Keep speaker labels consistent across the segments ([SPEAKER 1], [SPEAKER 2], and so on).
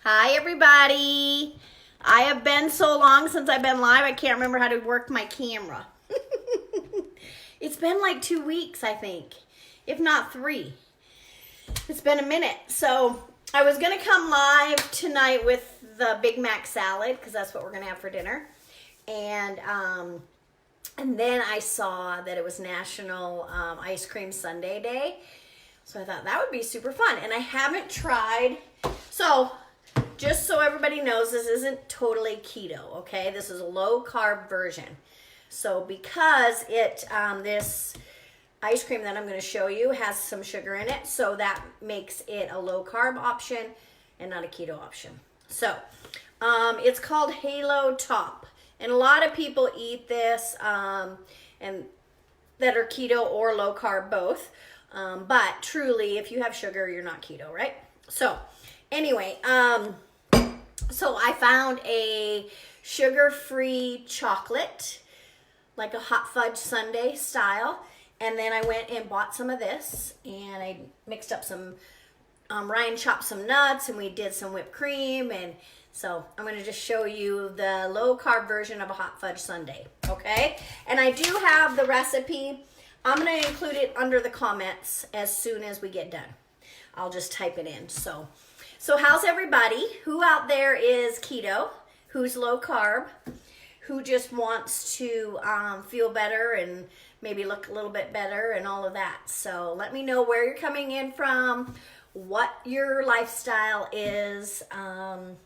[SPEAKER 1] Hi, everybody. I have been so long since I've been live, I can't remember how to work my camera. It's been like 2 weeks, I think, if not 3. It's been a minute. So I was going to come live tonight with the Big Mac salad because that's what we're going to have for dinner. And then I saw that it was National Ice Cream Sundae Day. So I thought that would be super fun. And I haven't tried. So just so everybody knows, this isn't totally keto, okay? This is a low-carb version. So because this ice cream that I'm going to show you has some sugar in it, so that makes it a low-carb option and not a keto option. So it's called Halo Top. And a lot of people eat this and that are keto or low-carb both. But truly, if you have sugar, you're not keto, right? So anyway, so I found a sugar-free chocolate, like a hot fudge sundae style. And then I went and bought some of this, and I mixed up some, Ryan chopped some nuts, and we did some whipped cream. And so I'm going to just show you the low-carb version of a hot fudge sundae, okay? And I do have the recipe. I'm going to include it under the comments as soon as we get done. I'll just type it in. So how's everybody? Who out there is keto? Who's low carb? Who just wants to feel better and maybe look a little bit better and all of that? So let me know where you're coming in from, what your lifestyle is, and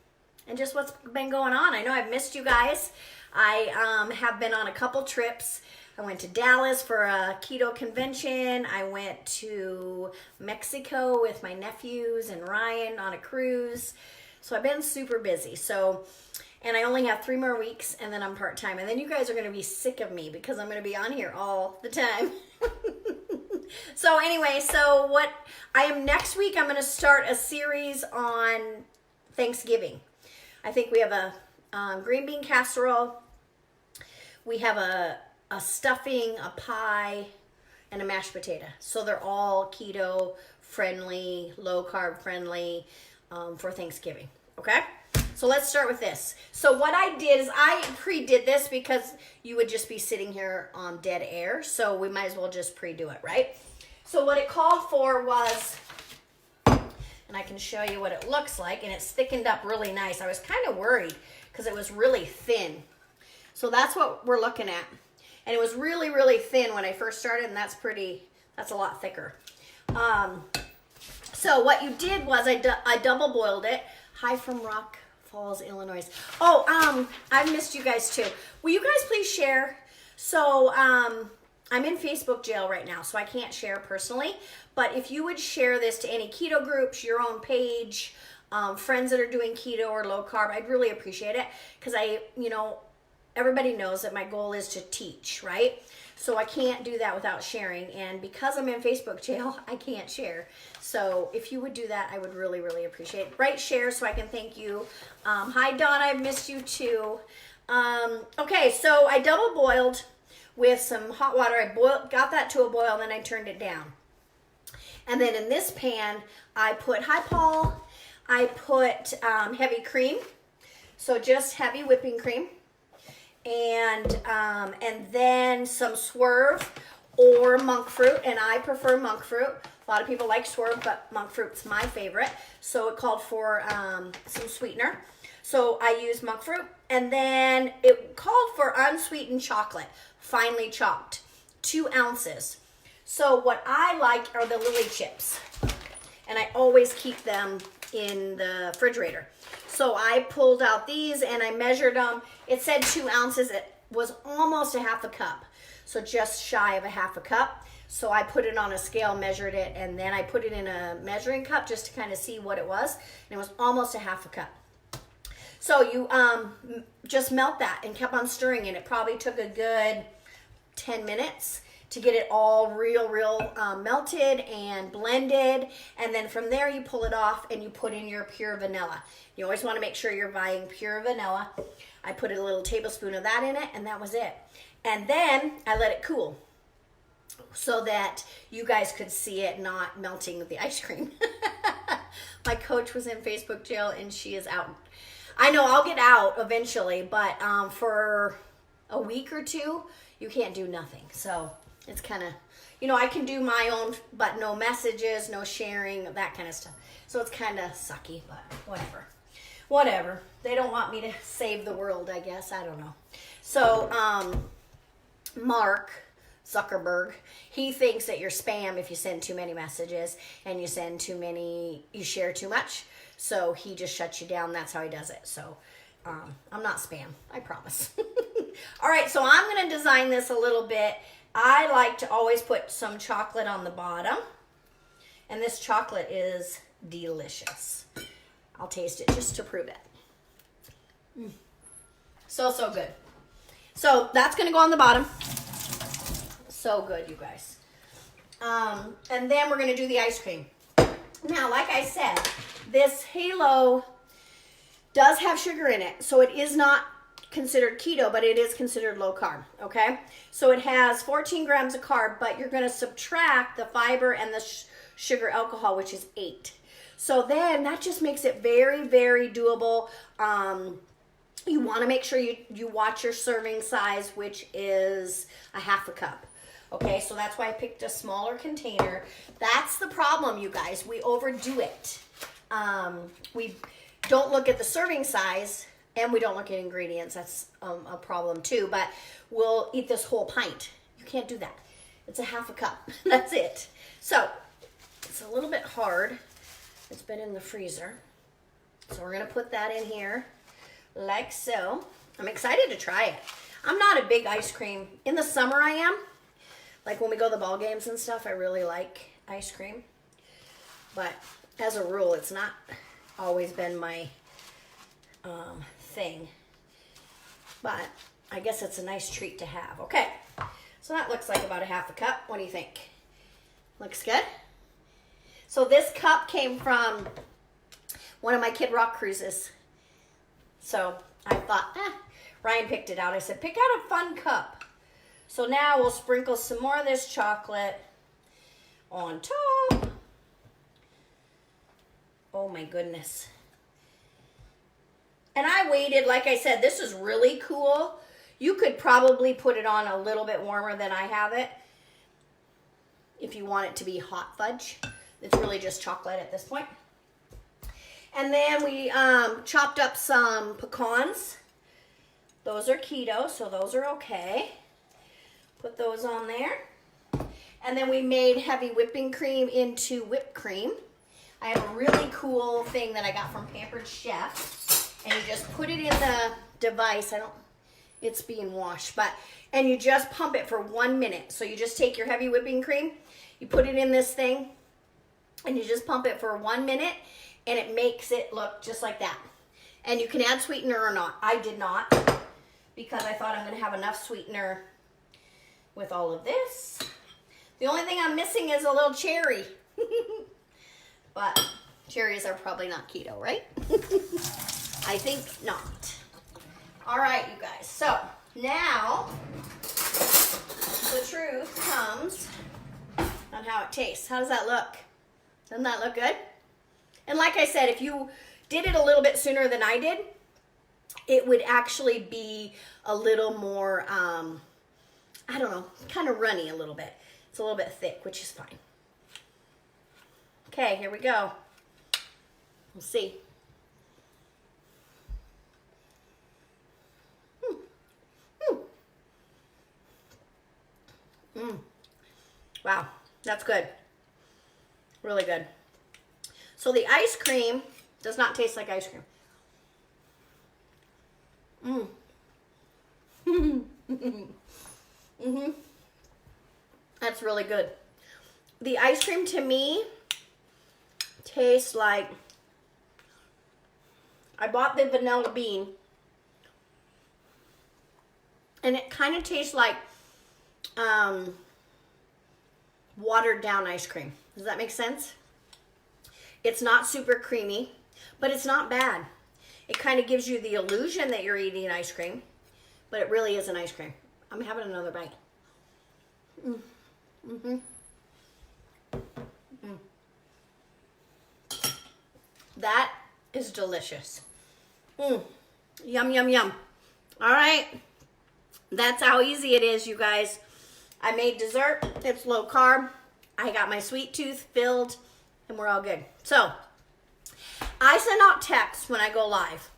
[SPEAKER 1] just what's been going on. I know I've missed you guys. I have been on a couple trips. I went to Dallas for a keto convention. I went to Mexico with my nephews and Ryan on a cruise. So I've been super busy. And I only have 3 more weeks, and then I'm part-time. And then you guys are going to be sick of me because I'm going to be on here all the time. So anyway, next week I'm going to start a series on Thanksgiving. I think we have a green bean casserole. We have a stuffing, a pie, and a mashed potato. So they're all keto friendly, low carb friendly for Thanksgiving. Okay? So let's start with this. So what I did is I pre-did this because you would just be sitting here on dead air. So we might as well just pre-do it, right? So what it called for was, and I can show you what it looks like, and it's thickened up really nice. I was kind of worried because it was really thin. So that's what we're looking at. And it was really, really thin when I first started, and that's a lot thicker. So what you did was I double boiled it. Hi from Rock Falls, Illinois. Oh, I missed you guys too. Will you guys please share? So I'm in Facebook jail right now, so I can't share personally. But if you would share this to any keto groups, your own page, friends that are doing keto or low carb, I'd really appreciate it. Because everybody knows that my goal is to teach, right? So I can't do that without sharing. And because I'm in Facebook jail, I can't share. So if you would do that, I would really, really appreciate it. Write share so I can thank you. Hi, Donna. I've missed you too. Okay, so I double boiled with some hot water. I got that to a boil, and then I turned it down. And then in this pan, I put, hi, Paul. I put heavy cream. So just heavy whipping cream. And then some swerve or monk fruit, and I prefer monk fruit. A lot of people like swerve, but monk fruit's my favorite. So it called for some sweetener. So I used monk fruit, and then it called for unsweetened chocolate, finely chopped, 2 ounces. So what I like are the lily chips, and I always keep them in the refrigerator. So I pulled out these and I measured them. It said 2 ounces. It was almost a half a cup. So just shy of a half a cup. So I put it on a scale, measured it, and then I put it in a measuring cup just to kind of see what it was. And it was almost a half a cup. So you just melt that and kept on stirring it. It probably took a good 10 minutes to get it all real melted and blended. And then from there you pull it off and you put in your pure vanilla. You always want to make sure you're buying pure vanilla. I put a little tablespoon of that in it, and that was it. And then I let it cool so that you guys could see it not melting with the ice cream. My coach was in Facebook jail and she is out. I know I'll get out eventually, but for a week or two, you can't do nothing. So it's kind of, you know, I can do my own, but no messages, no sharing, that kind of stuff. So it's kind of sucky, but whatever. Whatever. They don't want me to save the world, I guess. I don't know. So Mark Zuckerberg, he thinks that you're spam if you send too many messages and you send too many, you share too much. So he just shuts you down. That's how he does it. So I'm not spam, I promise. All right, so I'm going to design this a little bit. I like to always put some chocolate on the bottom. And this chocolate is delicious. I'll taste it just to prove it. So good. So that's going to go on the bottom. So good, you guys. And then we're going to do the ice cream. Now, like I said, this Halo does have sugar in it. So it is not considered keto, but it is considered low carb, okay? So it has 14 grams of carb, but you're going to subtract the fiber and the sugar alcohol, which is 8. So then that just makes it very, very doable. You want to make sure you watch your serving size, which is a half a cup. Okay, so that's why I picked a smaller container. That's the problem, you guys. We overdo it. We don't look at the serving size, and we don't look at ingredients. That's a problem too, but we'll eat this whole pint. You can't do that. It's a half a cup. That's it. So it's a little bit hard. It's been in the freezer. So we're going to put that in here like so. I'm excited to try it. I'm not a big ice cream. In the summer I am. Like when we go to the ball games and stuff, I really like ice cream. But as a rule, it's not always been my thing. But I guess it's a nice treat to have. Okay, so that looks like about a half a cup. What do you think? Looks good? So this cup came from one of my Kid Rock cruises. So I thought, Ryan picked it out. I said, pick out a fun cup. So now we'll sprinkle some more of this chocolate on top. Oh my goodness. And I waited, like I said, this is really cool. You could probably put it on a little bit warmer than I have it if you want it to be hot fudge. It's really just chocolate at this point. And then we chopped up some pecans. Those are keto, so those are okay. Put those on there. And then we made heavy whipping cream into whipped cream. I have a really cool thing that I got from Pampered Chef. And you just put it in the device. It's being washed, and you just pump it for 1 minute. So you just take your heavy whipping cream, you put it in this thing, and you just pump it for 1 minute, and it makes it look just like that. And you can add sweetener or not. I did not, because I thought I'm going to have enough sweetener with all of this. The only thing I'm missing is a little cherry. But cherries are probably not keto, right? I think not. All right, you guys. So now the truth comes on how it tastes. How does that look? Doesn't that look good? And like I said, if you did it a little bit sooner than I did, it would actually be a little more, I don't know, kind of runny a little bit. It's a little bit thick, which is fine. Okay, here we go. We'll see. Wow, that's good. Really good. So the ice cream does not taste like ice cream. That's really good. The ice cream to me tastes like, I bought the vanilla bean, and it kind of tastes like watered down ice cream. Does that make sense? It's not super creamy, but it's not bad. It kind of gives you the illusion that you're eating ice cream, but it really isn't ice cream. I'm having another bite. That is delicious. Yum, yum, yum. All right. That's how easy it is, you guys. I made dessert. It's low carb. I got my sweet tooth filled, and we're all good. So, I send out texts when I go live.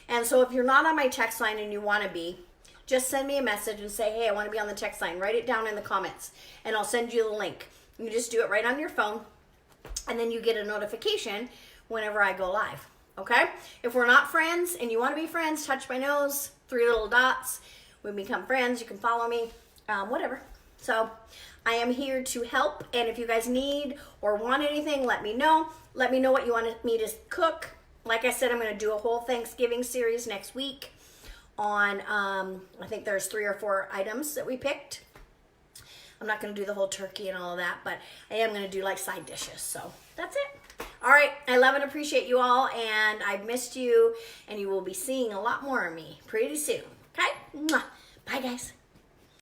[SPEAKER 1] And so if you're not on my text line and you want to be, just send me a message and say, hey, I want to be on the text line. Write it down in the comments, and I'll send you the link. You just do it right on your phone, and then you get a notification whenever I go live, okay? If we're not friends and you want to be friends, touch my nose, 3 little dots. We become friends. You can follow me, whatever. So I am here to help, and if you guys need or want anything, let me know. Let me know what you want me to cook. Like I said, I'm going to do a whole Thanksgiving series next week on, I think there's 3 or 4 items that we picked. I'm not going to do the whole turkey and all of that, but I am going to do like side dishes. So that's it. All right. I love and appreciate you all, and I've missed you, and you will be seeing a lot more of me pretty soon. Okay? Mwah. Bye, guys.